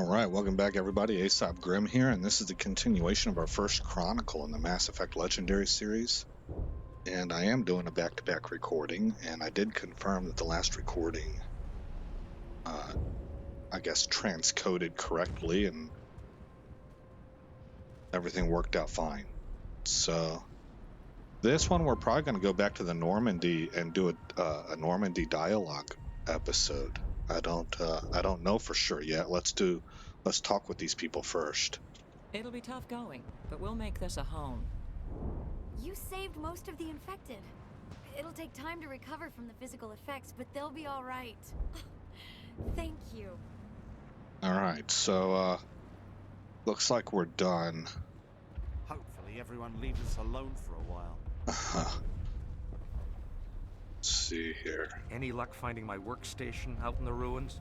Alright, welcome back everybody. Aesop Grimm here, and this is the continuation of our first chronicle in the Mass Effect Legendary series. And I am doing a back-to-back recording, and I did confirm that the last recording, I guess, transcoded correctly, and everything worked out fine. So, this one we're probably going to go back to the Normandy and do a Normandy dialogue episode. I don't know for sure yet. Let's talk with these people first. It'll be tough going, but we'll make this a home. You saved most of the infected. It'll take time to recover from the physical effects, but they'll be all right. Thank you. Alright, so, looks like we're done. Hopefully everyone leaves us alone for a while. Let's see here. Any luck finding my workstation out in the ruins?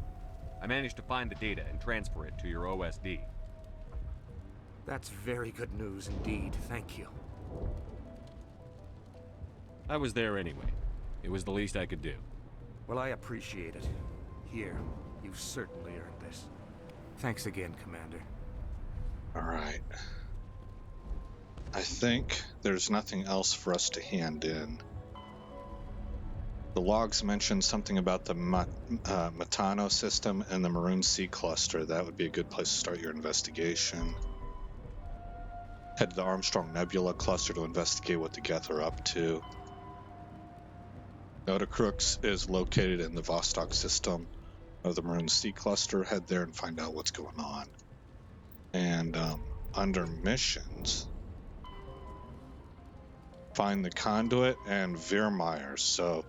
I managed to find the data and transfer it to your OSD. That's very good news indeed, thank you. I was there anyway. It was the least I could do. Well, I appreciate it. Here, you've certainly earned this. Thanks again, Commander. Alright. I think there's nothing else for us to hand in. The logs mentioned something about the Metano system and the Maroon Sea cluster. That would be a good place to start your investigation. Head to the Armstrong Nebula cluster to investigate what the Geth are up to. Notacrux is located in the Vostok system of the Maroon Sea cluster. Head there and find out what's going on. And under missions, find the Conduit and Veermeyer. So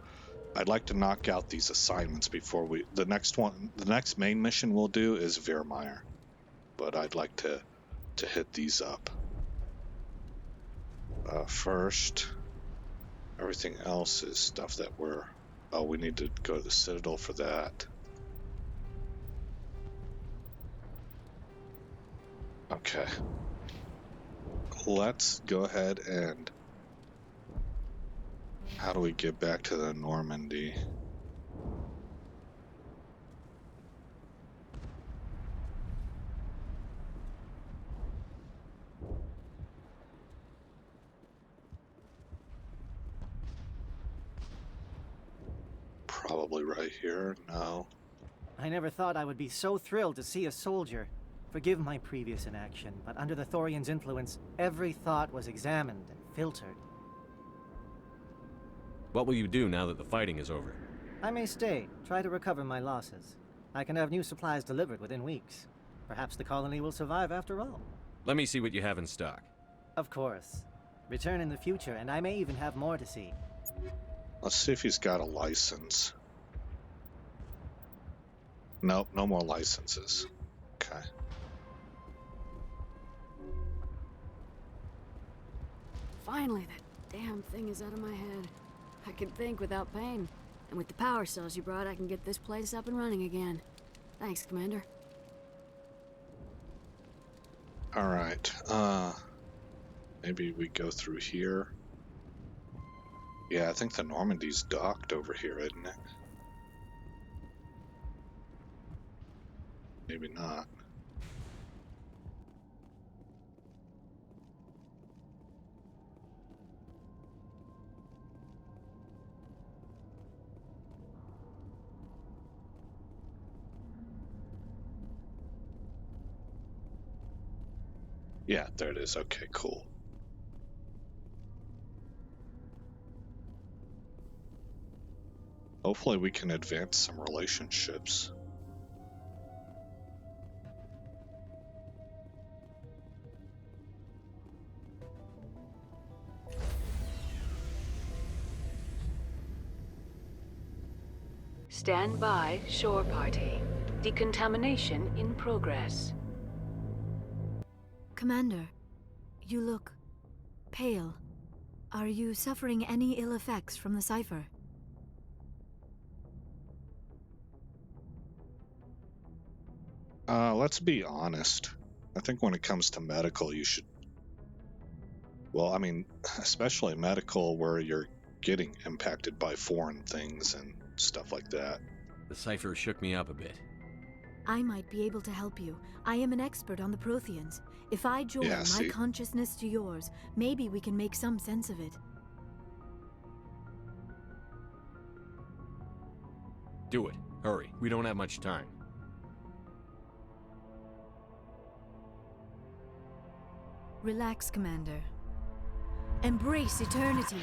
I'd like to knock out these assignments before the next main mission we'll do is Veermeyer, but I'd like to hit these up first. Everything else is stuff that we need to go to the Citadel for that. Okay, let's go ahead and how do we get back to the Normandy? Probably right here. No. I never thought I would be so thrilled to see a soldier. Forgive my previous inaction, but under the Thorian's influence, every thought was examined and filtered. What will you do now that the fighting is over? I may stay, try to recover my losses. I can have new supplies delivered within weeks. Perhaps the colony will survive after all. Let me see what you have in stock. Of course. Return in the future, and I may even have more to see. Let's see if he's got a license. Nope, no more licenses. Okay. Finally, that damn thing is out of my head. I can think without pain. And with the power cells you brought, I can get this place up and running again. Thanks, Commander. Alright, maybe we go through here. Yeah, I think the Normandy's docked over here, isn't it? Maybe not. Yeah, there it is. Okay, cool. Hopefully we can advance some relationships. Stand by, shore party. Decontamination in progress. Commander, you look pale. Are you suffering any ill effects from the cipher? Let's be honest. I think when it comes to medical, you should... Well, I mean, especially medical where you're getting impacted by foreign things and stuff like that. The cipher shook me up a bit. I might be able to help you. I am an expert on the Protheans. If I join Yeah, my see. consciousness to yours, maybe we can make some sense of it. Do it. Hurry. We don't have much time. Relax, Commander. Embrace eternity.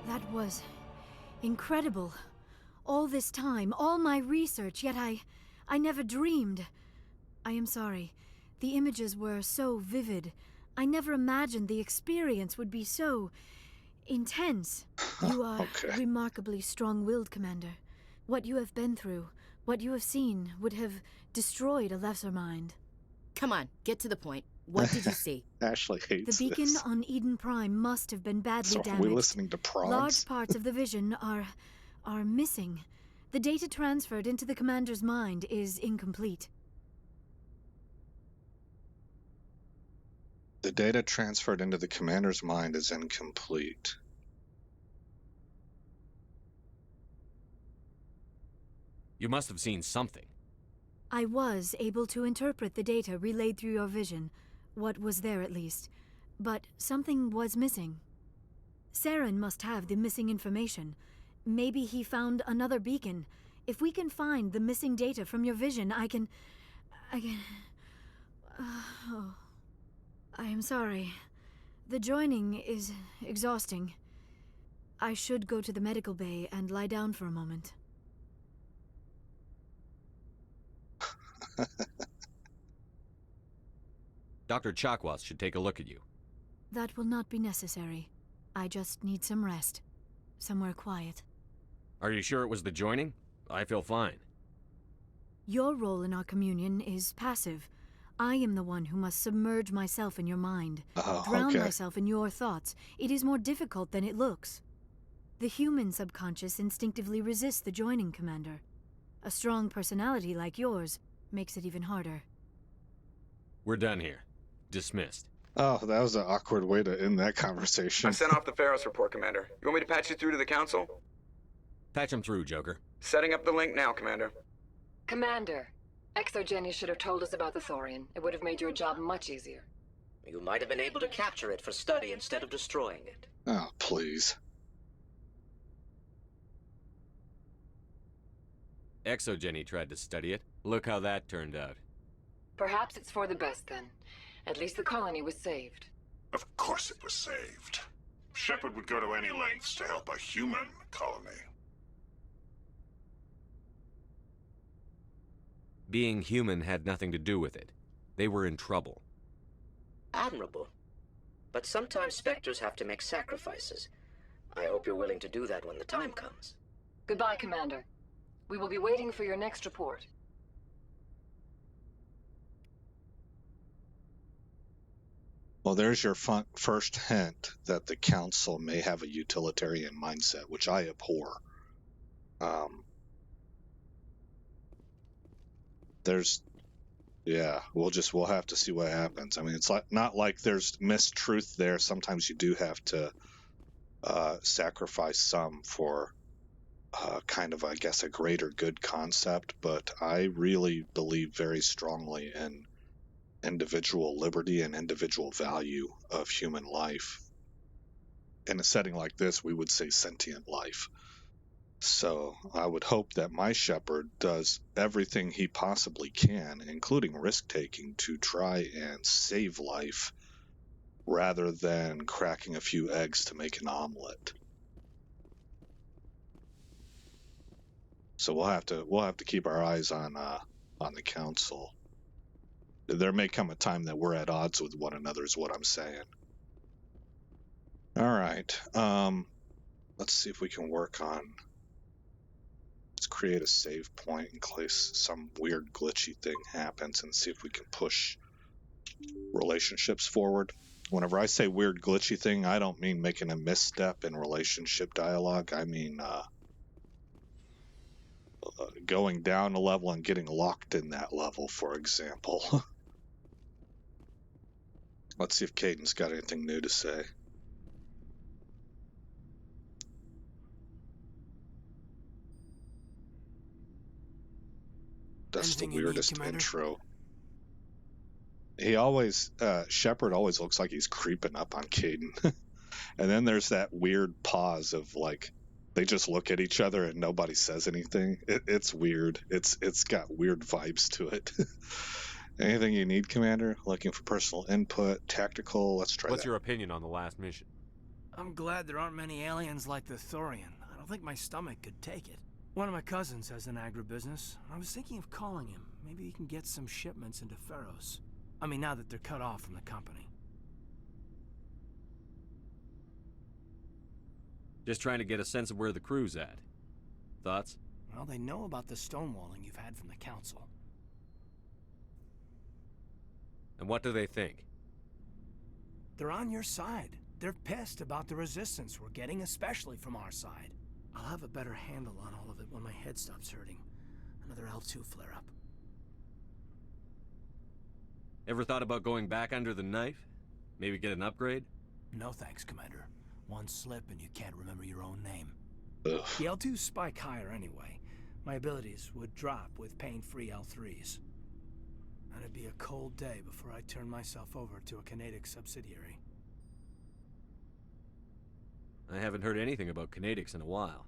That was incredible. All this time, all my research, yet I never dreamed. I am sorry. The images were so vivid. I never imagined the experience would be so intense. You are Okay. remarkably strong-willed, Commander. What you have been through, what you have seen, would have destroyed a lesser mind. Come on, get to the point. What did you see? Ashley hates The beacon this. on Eden Prime must have been badly So are damaged. we listening to prods? Large parts of the vision are missing. The data transferred into the commander's mind is incomplete. The data transferred into the commander's mind is incomplete. You must have seen something. I was able to interpret the data relayed through your vision, what was there at least, but something was missing. Saren must have the missing information. Maybe he found another beacon. If we can find the missing data from your vision, I can... Oh. I am sorry. The joining is exhausting. I should go to the medical bay and lie down for a moment. Dr. Chakwas should take a look at you. That will not be necessary. I just need some rest. Somewhere quiet. Are you sure it was the joining? I feel fine. Your role in our communion is passive. I am the one who must submerge myself in your mind. Oh, Drown okay. myself in your thoughts. It is more difficult than it looks. The human subconscious instinctively resists the joining, Commander. A strong personality like yours makes it even harder. We're done here. Dismissed. Oh, that was an awkward way to end that conversation. I sent off the Pharos report, Commander. You want me to patch you through to the Council? Patch him through, Joker. Setting up the link now, Commander. Commander, Exogeny should have told us about the Thorian. It would have made your job much easier. You might have been able to capture it for study instead of destroying it. Oh, please. Exogeny tried to study it. Look how that turned out. Perhaps it's for the best then. At least the colony was saved. Of course it was saved. Shepard would go to any lengths to help a human colony. Being human had nothing to do with it. They were in trouble. Admirable. But sometimes Spectres have to make sacrifices. I hope you're willing to do that when the time comes. Goodbye, Commander. We will be waiting for your next report. Well, there's your first hint that the Council may have a utilitarian mindset, which I abhor. We'll have to see what happens. I mean, it's not like there's mistruth there. Sometimes you do have to sacrifice some for kind of, I guess, a greater good concept. But I really believe very strongly in individual liberty and individual value of human life. In a setting like this, we would say sentient life. So I would hope that my Shepard does everything he possibly can, including risk-taking, to try and save life rather than cracking a few eggs to make an omelet. So we'll have to keep our eyes on the Council. There may come a time that we're at odds with one another, is what I'm saying. All right. Let's see if we can work on... Let's create a save point in case some weird glitchy thing happens and see if we can push relationships forward. Whenever I say weird glitchy thing, I don't mean making a misstep in relationship dialogue. I mean going down a level and getting locked in that level, for example. Let's see if Caden's got anything new to say. That's Anything the you need, weirdest Commander? intro. He always, Shepard always looks like he's creeping up on Caden. And then there's that weird pause of like, they just look at each other and nobody says anything. It's weird. It's got weird vibes to it. Anything you need, Commander? Looking for personal input, tactical? Let's try What's that. your opinion on the last mission? I'm glad there aren't many aliens like the Thorian. I don't think my stomach could take it. One of my cousins has an agribusiness. I was thinking of calling him. Maybe he can get some shipments into Pharos. I mean, now that they're cut off from the company. Just trying to get a sense of where the crew's at. Thoughts? Well, they know about the stonewalling you've had from the Council. And what do they think? They're on your side. They're pissed about the resistance we're getting, especially from our side. I'll have a better handle on all of it when my head stops hurting. Another L2 flare-up. Ever thought about going back under the knife? Maybe get an upgrade? No thanks, Commander. One slip and you can't remember your own name. Ugh. The L2s spike higher anyway. My abilities would drop with pain-free L3s. And it'd be a cold day before I turn myself over to a Canadic subsidiary. I haven't heard anything about Canadics in a while.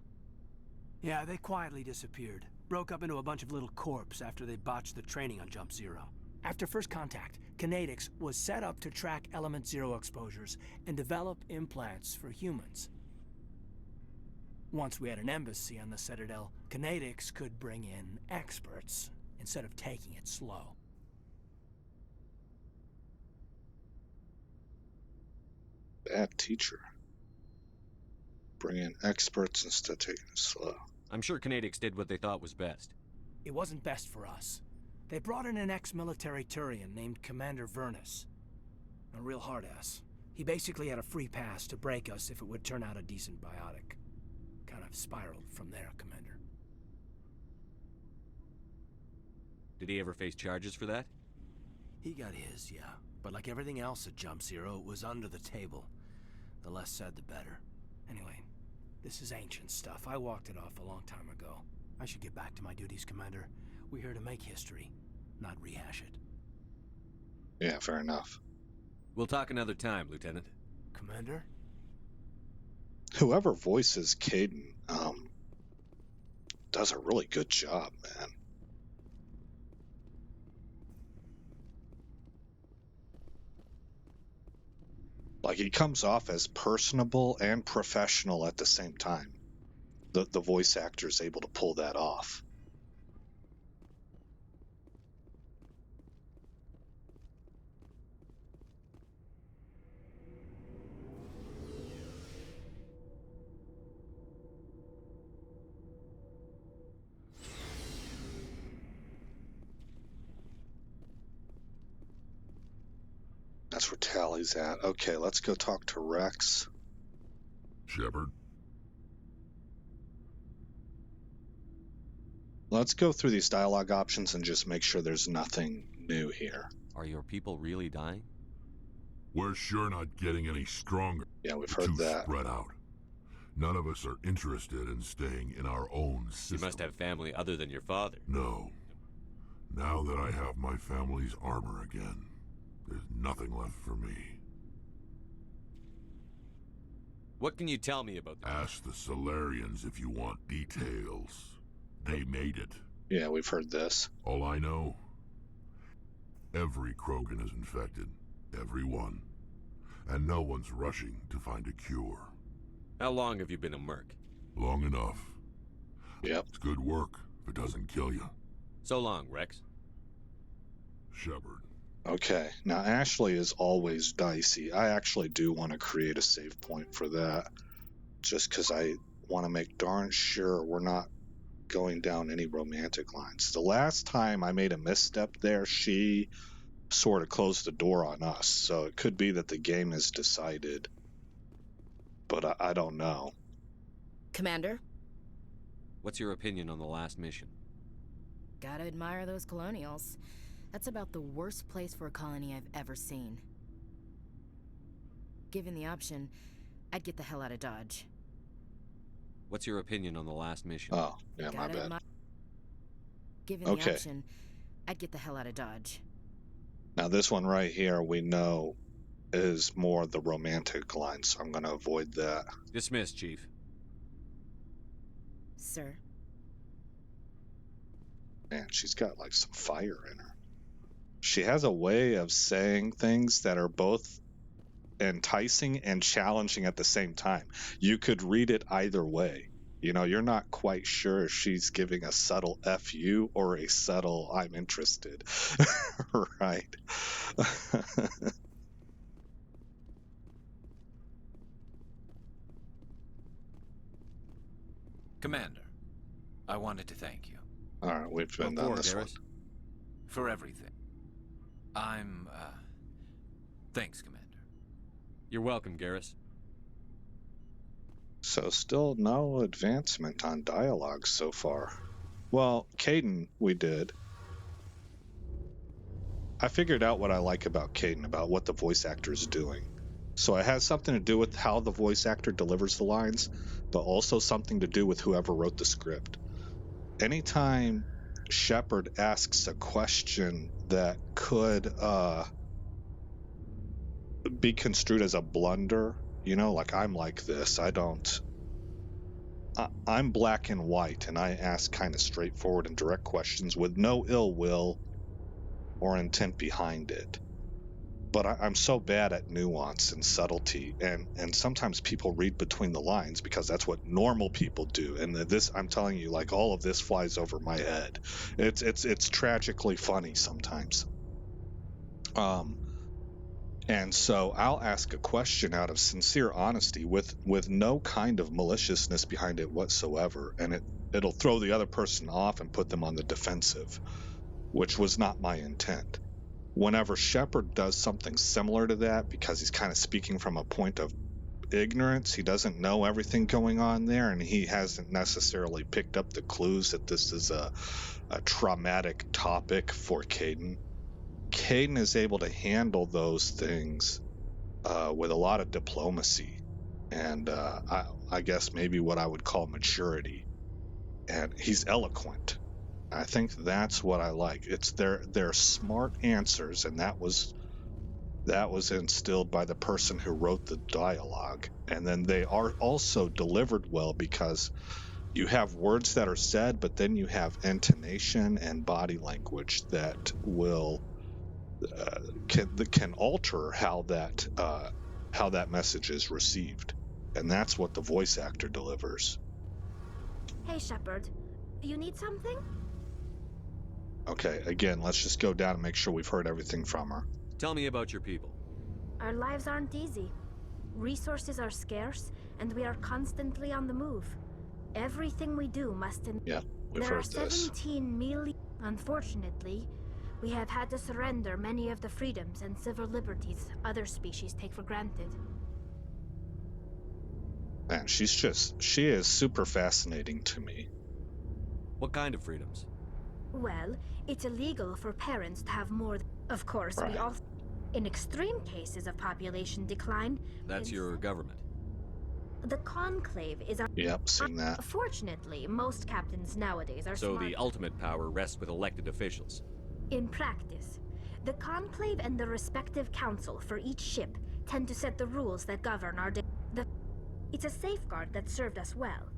Yeah, they quietly disappeared. Broke up into a bunch of little corps after they botched the training on Jump Zero. After first contact, Canadics was set up to track Element Zero exposures and develop implants for humans. Once we had an embassy on the Citadel, Canadics could bring in experts instead of taking it slow. Bad teacher. Bring in experts instead of taking it slow. I'm sure Canadics did what they thought was best. It wasn't best for us. They brought in an ex-military Turian named Commander Vernus. A real hard-ass. He basically had a free pass to break us if it would turn out a decent biotic. Kind of spiraled from there, Commander. Did he ever face charges for that? He got his, yeah. But like everything else at Jump Zero, it was under the table. The less said, the better. Anyway, this is ancient stuff. I walked it off a long time ago. I should get back to my duties, Commander. We're here to make history, not rehash it. Yeah, fair enough. We'll talk another time, Lieutenant. Commander? Whoever voices Caden, does a really good job, man. Like, he comes off as personable and professional at the same time. The voice actor's able to pull that off. That's where Tally's at. Okay, let's go talk to Rex. Shepard? Let's go through these dialogue options and just make sure there's nothing new here. Are your people really dying? We're sure not getting any stronger. Yeah, we've We're heard too that. spread out. None of us are interested in staying in our own system. You must have family other than your father. No. Now that I have my family's armor again, there's nothing left for me. What can you tell me about this? Ask the Solarians if you want details. They made it. Yeah, we've heard this. All I know, every Krogan is infected. Every one. And no one's rushing to find a cure. How long have you been a merc? Long enough. Yep. It's good work if it doesn't kill you. So long, Rex. Shepard. Okay, now Ashley is always dicey. I actually do want to create a save point for that. Just because I want to make darn sure we're not going down any romantic lines. The last time I made a misstep there, she sort of closed the door on us. So it could be that the game is decided. But I don't know. Commander? What's your opinion on the last mission? Gotta admire those colonials. That's about the worst place for a colony I've ever seen. Given the option, I'd get the hell out of Dodge. What's your opinion on the last mission? Oh, yeah, my bad. Given the option, I'd get the hell out of Dodge. Now this one right here we know is more the romantic line, so I'm going to avoid that. Dismissed, Chief. Sir. Man, she's got like some fire in her. She has a way of saying things that are both enticing and challenging at the same time. You could read it either way. You know, you're not quite sure if she's giving a subtle F you or a subtle I'm interested. Right. Commander, I wanted to thank you. All right, we've been on this one. For everything. Thanks, Commander. You're welcome, Garrus. So still no advancement on dialogue so far. Well, Caden, we did. I figured out what I like about Caden, about what the voice actor is doing. So it has something to do with how the voice actor delivers the lines, but also something to do with whoever wrote the script. Anytime Shepard asks a question that could be construed as a blunder, you know, like I'm like this, I'm black and white, and I ask kind of straightforward and direct questions with no ill will or intent behind it. But I'm so bad at nuance and subtlety, and sometimes people read between the lines because that's what normal people do. And this, I'm telling you, like all of this flies over my head. It's tragically funny sometimes. And so I'll ask a question out of sincere honesty with no kind of maliciousness behind it whatsoever, and it'll throw the other person off and put them on the defensive, which was not my intent. Whenever Shepard does something similar to that, because he's kind of speaking from a point of ignorance, he doesn't know everything going on there, and he hasn't necessarily picked up the clues that this is a traumatic topic for Caden. Caden is able to handle those things with a lot of diplomacy and I guess maybe what I would call maturity. And he's eloquent. I think that's what I like. It's their smart answers, and that was instilled by the person who wrote the dialogue. And then they are also delivered well because you have words that are said, but then you have intonation and body language that will can alter how that message is received, and that's what the voice actor delivers. Hey, Shepard, you need something? Okay, again, let's just go down and make sure we've heard everything from her. Tell me about your people. Our lives aren't easy. Resources are scarce, and we are constantly on the move. Everything we do must... Yeah, we've heard this. There are 17 million... Unfortunately, we have had to surrender many of the freedoms and civil liberties other species take for granted. Man, she is super fascinating to me. What kind of freedoms? Well, it's illegal for parents to have more... Of course, right. We also... In extreme cases of population decline... That's your government. The Conclave is... Yep, seen that. Fortunately, most captains nowadays are So smart. the ultimate power rests with elected officials. In practice, the Conclave and the respective council for each ship tend to set the rules that govern our... It's a safeguard that served us well.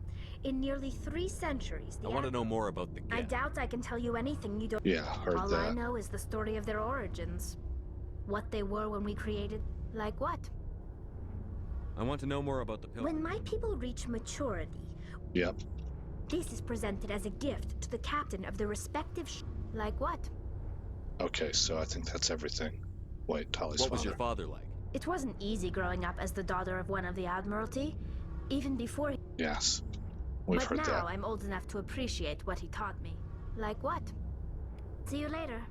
In nearly 3 centuries... I want to know more about the I doubt I can tell you anything you don't... Yeah, heard All that. I know is the story of their origins. What they were when we created... Like what? I want to know more about the Pilgrim. When my people reach maturity... Yep. This is presented as a gift to the captain of the respective Like what? Okay, so I think that's everything. Wait, Tali's What was your father like? It wasn't easy growing up as the daughter of one of the Admiralty, even before he... Yes, we've heard But that. now I'm old enough to appreciate what he taught me. Like what? See you later.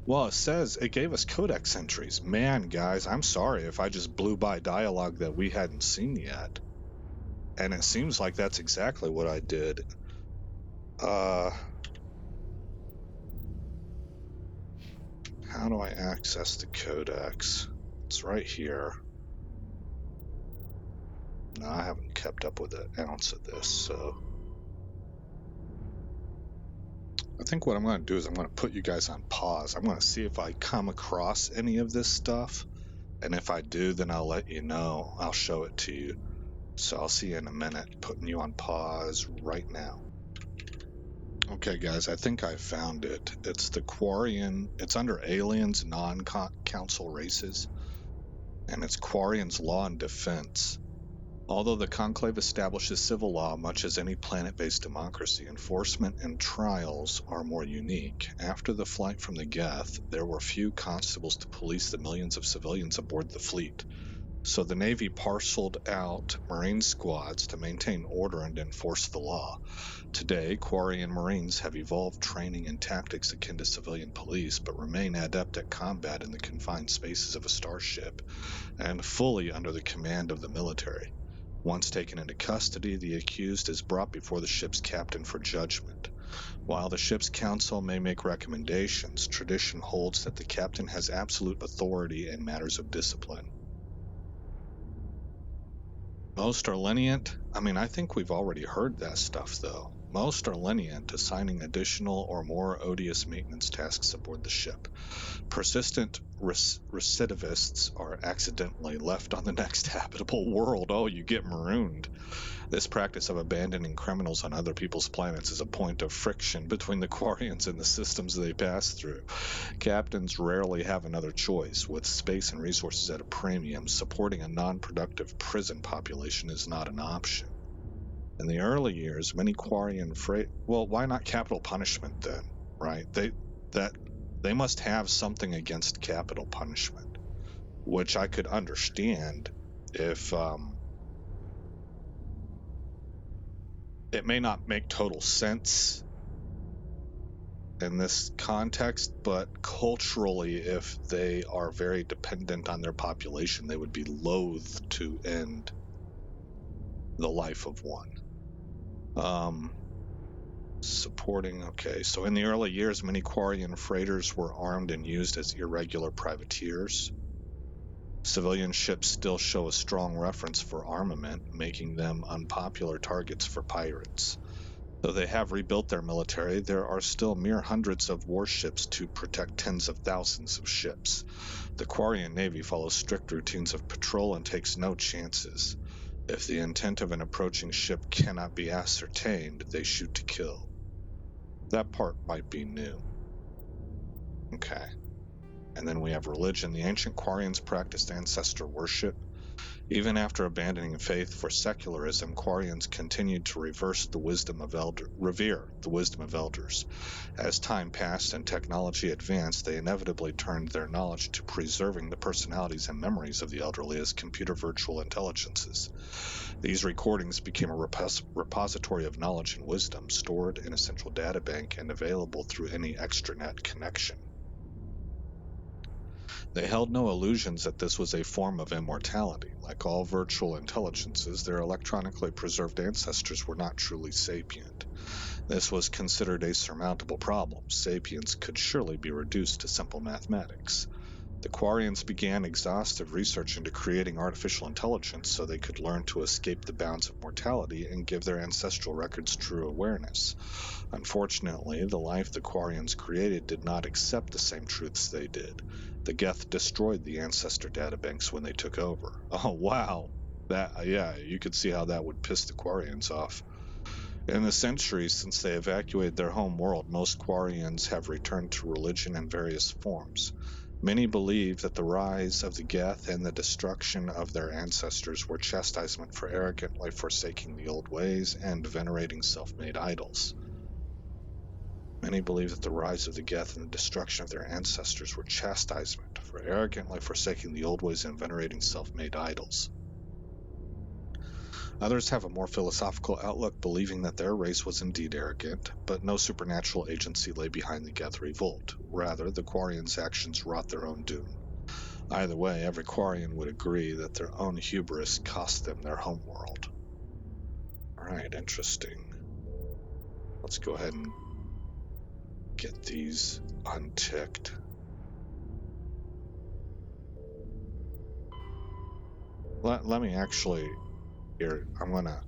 Well, it gave us codex entries. Man, guys, I'm sorry if I just blew by dialogue that we hadn't seen yet. And it seems like that's exactly what I did. How do I access the codex? It's right here. No, I haven't kept up with an ounce of this, so I think what I'm going to do is I'm going to put you guys on pause. I'm going to see if I come across any of this stuff, and if I do, then I'll let you know. I'll show it to you. So I'll see you in a minute. Putting you on pause right now. Okay, guys, I think I found it. It's the Quarian. It's under aliens, non-council races, and it's Quarian's Law and Defense. Although the Conclave establishes civil law much as any planet-based democracy, enforcement and trials are more unique. After the flight from the Geth, there were few constables to police the millions of civilians aboard the fleet. So the Navy parceled out Marine squads to maintain order and enforce the law. Today, Quarian Marines have evolved training and tactics akin to civilian police, but remain adept at combat in the confined spaces of a starship and fully under the command of the military. Once taken into custody, the accused is brought before the ship's captain for judgment. While the ship's council may make recommendations, tradition holds that the captain has absolute authority in matters of discipline. Most are lenient. I think we've already heard that stuff, though. Most are lenient, assigning additional or more odious maintenance tasks aboard the ship. Persistent recidivists are accidentally left on the next habitable world. Oh, you get marooned. This practice of abandoning criminals on other people's planets is a point of friction between the Quarians and the systems they pass through. Captains rarely have another choice. With space and resources at a premium, supporting a non-productive prison population is not an option. In the early years, many Quarian well, why not capital punishment then, right? They must have something against capital punishment, which I could understand if it may not make total sense in this context, but culturally, if they are very dependent on their population, they would be loath to end the life of one. Supporting, okay, so in the early years, many Quarian freighters were armed and used as irregular privateers. Civilian ships still show a strong reference for armament, making them unpopular targets for pirates. Though they have rebuilt their military, there are still mere hundreds of warships to protect tens of thousands of ships. The Quarian Navy follows strict routines of patrol and takes no chances. If the intent of an approaching ship cannot be ascertained, they shoot to kill. That part might be new. Okay. And then we have religion. The ancient Quarians practiced ancestor worship. Even after abandoning faith for secularism, Quarians continued to revere the wisdom of elders. As time passed and technology advanced, they inevitably turned their knowledge to preserving the personalities and memories of the elderly as computer virtual intelligences. These recordings became a repository of knowledge and wisdom, stored in a central databank and available through any extranet connection. They held no illusions that this was a form of immortality. Like all virtual intelligences, their electronically preserved ancestors were not truly sapient. This was considered a surmountable problem. Sapience could surely be reduced to simple mathematics. The Quarians began exhaustive research into creating artificial intelligence so they could learn to escape the bounds of mortality and give their ancestral records true awareness. Unfortunately, the life the Quarians created did not accept the same truths they did. The Geth destroyed the ancestor databanks when they took over. Oh, wow. Yeah, you could see how that would piss the Quarians off. In the centuries since they evacuated their home world, most Quarians have returned to religion in various forms. Many believe that the rise of the Geth and the destruction of their ancestors were chastisement for arrogantly forsaking the old ways and venerating self-made idols. Many believe that the rise of the Geth and the destruction of their ancestors were chastisement for arrogantly forsaking the old ways and venerating self-made idols. Others have a more philosophical outlook, believing that their race was indeed arrogant, but no supernatural agency lay behind the Geth revolt. Rather, the Quarians' actions wrought their own doom. Either way, every Quarian would agree that their own hubris cost them their homeworld. Alright, interesting. Let's go ahead and get these unticked. Let me actually, here, I'm gonna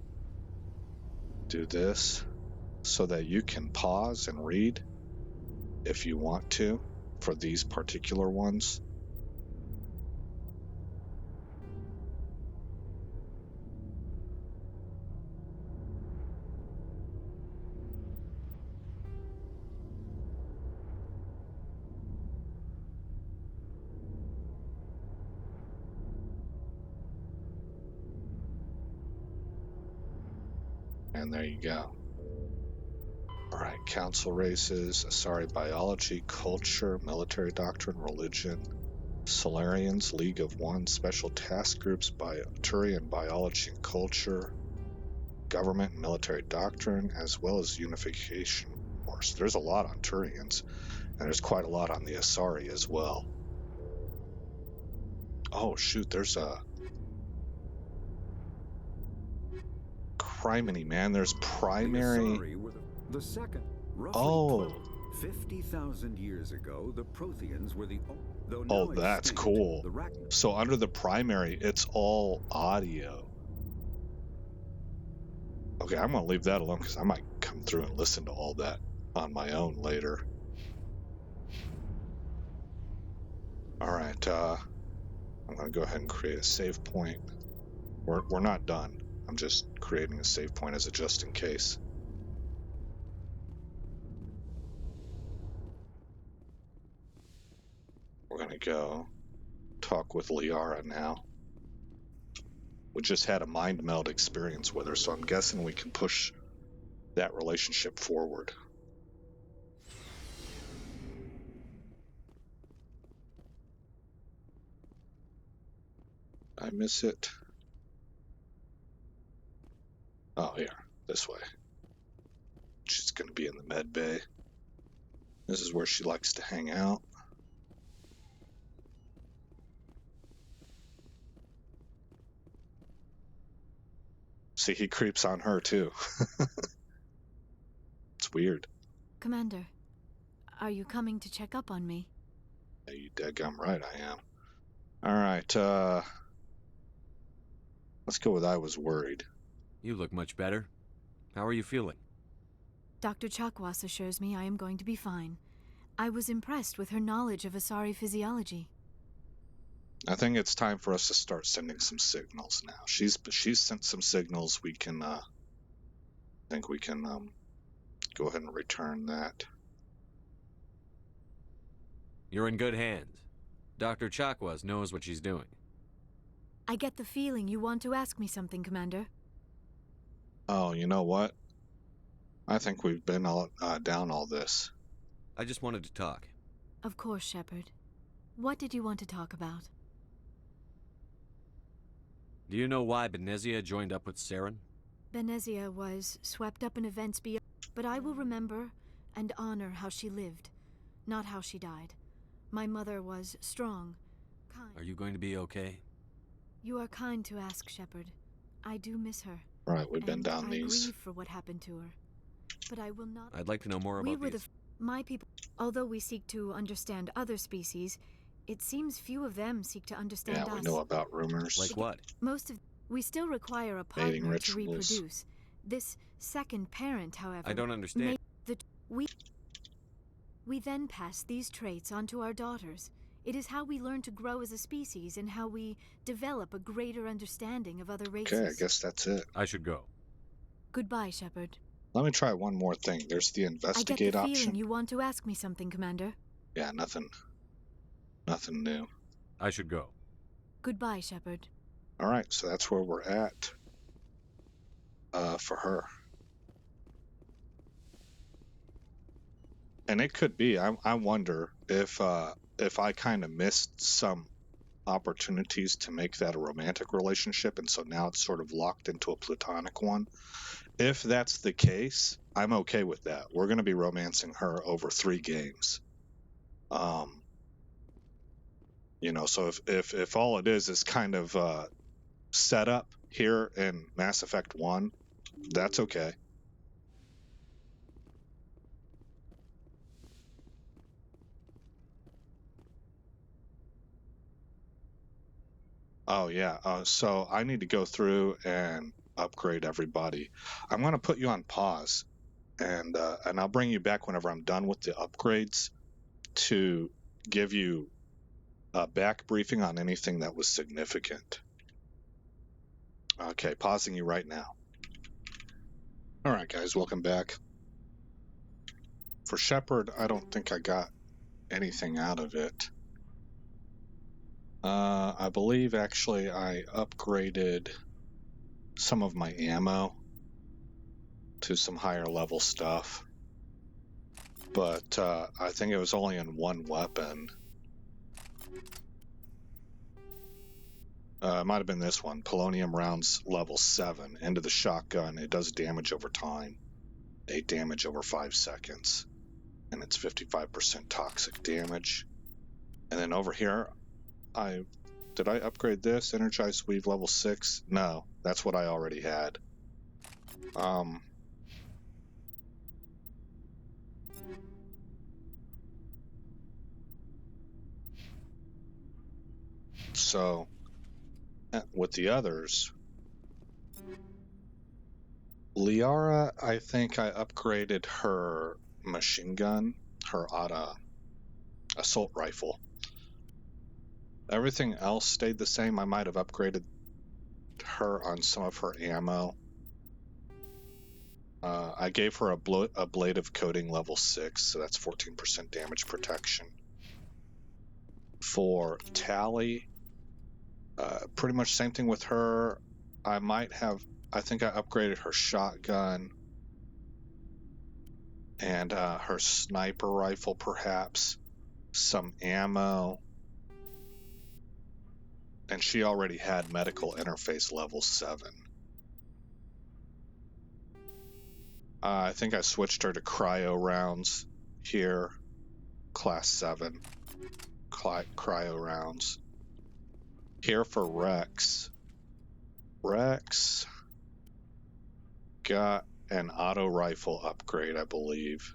do this so that you can pause and read if you want to for these particular ones. And there you go. Alright, council races, Asari biology, culture, military doctrine, religion, Solarians, League of One, special task groups, Turian biology and culture, government and military doctrine, as well as unification wars. There's a lot on Turians, and there's quite a lot on the Asari as well. Oh shoot, there's a criminy, man. There's primary. The Asari were the second, roughly 50,000 years ago. The Protheans were the Oh, that's cool. So under the primary, it's all audio. Okay, I'm gonna leave that alone because I might come through and listen to all that on my own later. Alright, I'm gonna go ahead and create a save point. We're not done. I'm just creating a save point as a just in case. We're gonna go talk with Liara now. We just had a mind meld experience with her, so I'm guessing we can push that relationship forward. I miss it. Oh, here, this way. She's gonna be in the med bay. This is where she likes to hang out. See, he creeps on her too. It's weird. Commander, are you coming to check up on me? Yeah, you daggum right I am. Alright, let's go with I was worried. You look much better. How are you feeling? Dr. Chakwas assures me I am going to be fine. I was impressed with her knowledge of Asari physiology. I think it's time for us to start sending some signals now. She's sent some signals. We can, I think we can, go ahead and return that. You're in good hands. Dr. Chakwas knows what she's doing. I get the feeling you want to ask me something, Commander. Oh, you know what? I think we've been down all this. I just wanted to talk. Of course, Shepard. What did you want to talk about? Do you know why Benezia joined up with Saren? Benezia was swept up in events beyond, but I will remember and honor how she lived, not how she died. My mother was strong, kind. Are you going to be okay? You are kind to ask, Shepard. I do miss her. Right, we've been down these. I grieve for what happened to her, but I will not. I'd like to know more about these. My people. Although we seek to understand other species, it seems few of them seek to understand us. Yeah, we know about rumors. Like what? We still require a partner to reproduce. This second parent, however... I don't understand. We then pass these traits on to our daughters. It is how we learn to grow as a species and how we develop a greater understanding of other races. Okay, I guess that's it. I should go. Goodbye, Shepard. Let me try one more thing. There's the investigate option. I get the feeling you want to ask me something, Commander. Yeah, nothing new. I should go. Goodbye, Shepard. Alright, so that's where we're at. For her. And it could be, I wonder if I kind of missed some opportunities to make that a romantic relationship, and so now it's sort of locked into a platonic one. If that's the case, I'm okay with that. We're going to be romancing her over 3 games. You know, so if all it is kind of set up here in Mass Effect 1, That's okay. Oh yeah, so I need to go through and upgrade everybody. I'm going to put you on pause, and I'll bring you back whenever I'm done with the upgrades to give you a back briefing on anything that was significant. Okay, pausing you right now. All right, guys, welcome back. For Shepard, I don't think I got anything out of it. I believe actually I upgraded some of my ammo to some higher level stuff, but I think it was only in one weapon. It might have been this one, polonium rounds level 7 into the shotgun. It does damage over time, 8 damage over 5 seconds, and it's 55% toxic damage. And then over here, did I upgrade this? Energized weave level 6? No, that's what I already had. So with the others, Liara, I think I upgraded her machine gun, her assault rifle. Everything else stayed the same. I might have upgraded her on some of her ammo. I gave her a blade of coating level 6, so that's 14% damage protection. For Tally, pretty much same thing with her. I think I upgraded her shotgun and her sniper rifle, perhaps, some ammo. And she already had medical interface level 7. I think I switched her to cryo rounds here, class 7, cryo rounds. Here for Rex. Rex got an auto rifle upgrade, I believe.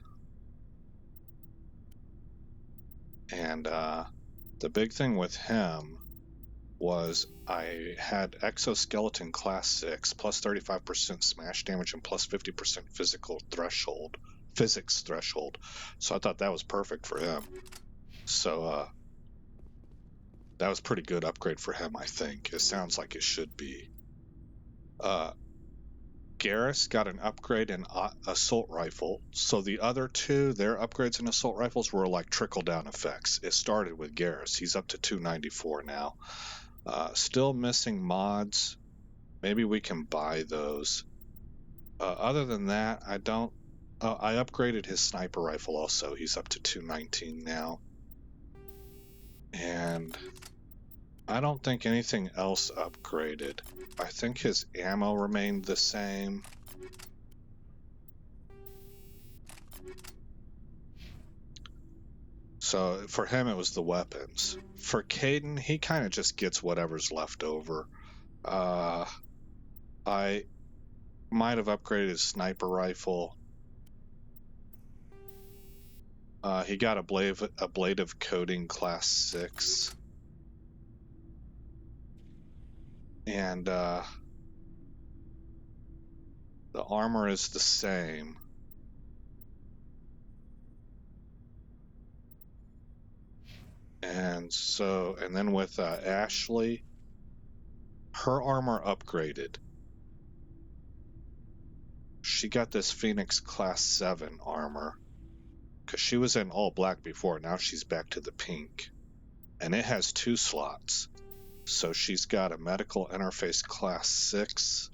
And the big thing with him was I had exoskeleton class 6, plus 35% smash damage and plus 50% physics threshold. So I thought that was perfect for him. So that was pretty good upgrade for him, I think. It sounds like it should be. Garrus got an upgrade in assault rifle. So the other two, their upgrades in assault rifles were like trickle-down effects. It started with Garrus. He's up to 294 now. Still missing mods. Maybe we can buy those. Other than that, I upgraded his sniper rifle also. He's up to 219 now. And I don't think anything else upgraded. I think his ammo remained the same. So for him, it was the weapons. For Caden, he kind of just gets whatever's left over. I might have upgraded his sniper rifle. He got a blade of coating class 6. And the armor is the same. And then with Ashley, her armor upgraded. She got this Phoenix class 7 armor because she was in all black before. Now she's back to the pink, and it has 2 slots. So she's got a medical interface class 6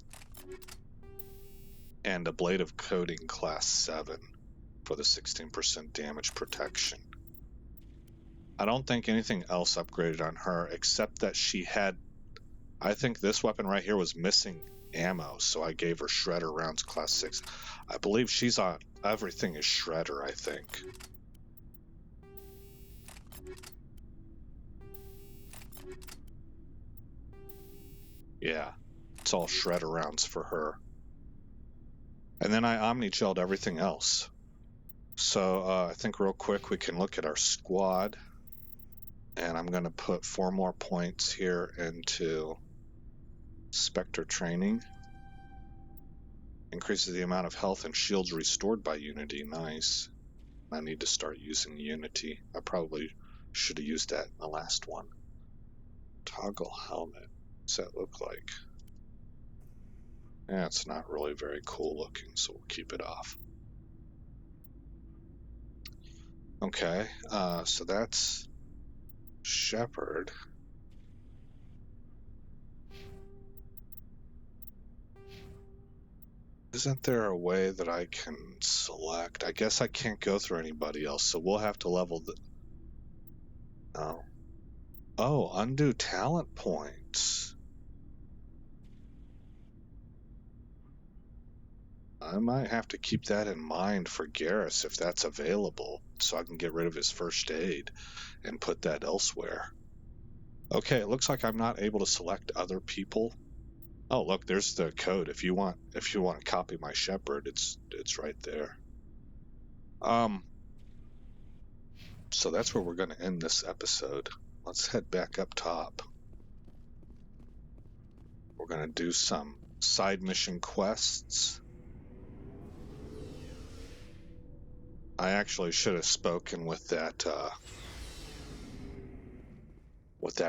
and a blade of coating class 7 for the 16% damage protection. I don't think anything else upgraded on her except that she had, I think this weapon right here was missing ammo, so I gave her shredder rounds class 6. I believe she's on, everything is shredder, I think. Yeah, it's all shredder rounds for her. And then I omni-gelled everything else. So I think real quick we can look at our squad. And I'm going to put 4 more points here into Spectre training. Increases the amount of health and shields restored by Unity. Nice. I need to start using Unity. I probably should have used that in the last one. Toggle helmet. What's that look like? Yeah, it's not really very cool looking, so we'll keep it off. Okay, so that's Shepard. Isn't there a way that I can select? I guess I can't go through anybody else, so we'll have to level the... Oh. Oh, undo talent points. I might have to keep that in mind for Garrus if that's available, so I can get rid of his first aid and put that elsewhere. Okay, it looks like I'm not able to select other people. Oh, look, there's the code. If you want to copy my Shepard, it's right there. So that's where we're going to end this episode. Let's head back up top. We're going to do some side mission quests. I actually should have spoken with that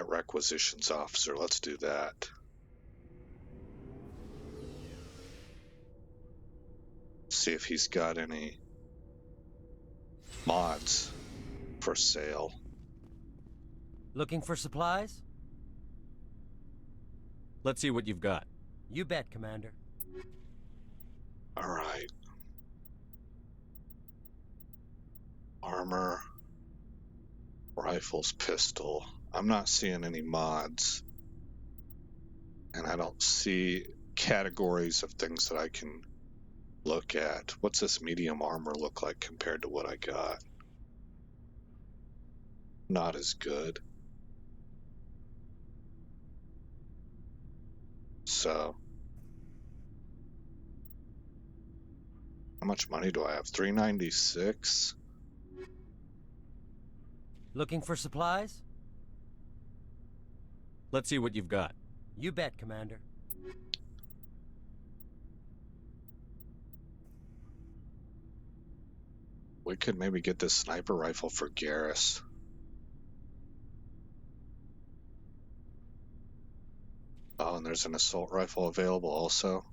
requisitions officer. Let's do that. See if he's got any mods for sale. Looking for supplies? Let's see what you've got. You bet, Commander. All right. Armor, rifles, pistol. I'm not seeing any mods. And I don't see categories of things that I can look at. What's this medium armor look like compared to what I got? Not as good. So, how much money do I have? 396. Looking for supplies? Let's see what you've got. You bet, Commander. We could maybe get this sniper rifle for Garrus. Oh, and there's an assault rifle available also.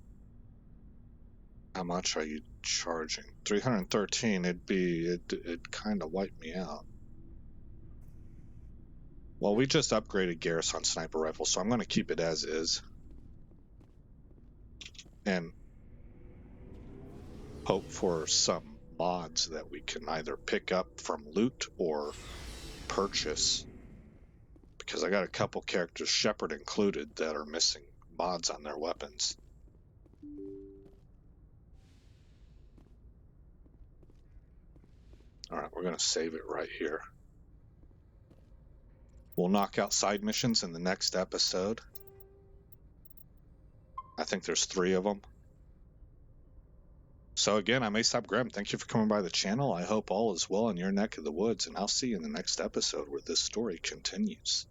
How much are you charging? 313. It'd kind of wipe me out. Well, we just upgraded Garrus on sniper rifle, so I'm going to keep it as is. And hope for some mods that we can either pick up from loot or purchase. Because I got a couple characters, Shepard included, that are missing mods on their weapons. Alright, we're going to save it right here. We'll knock out side missions in the next episode. I think there's 3 of them. So again, I'm Aesop Graham. Thank you for coming by the channel. I hope all is well in your neck of the woods, and I'll see you in the next episode where this story continues.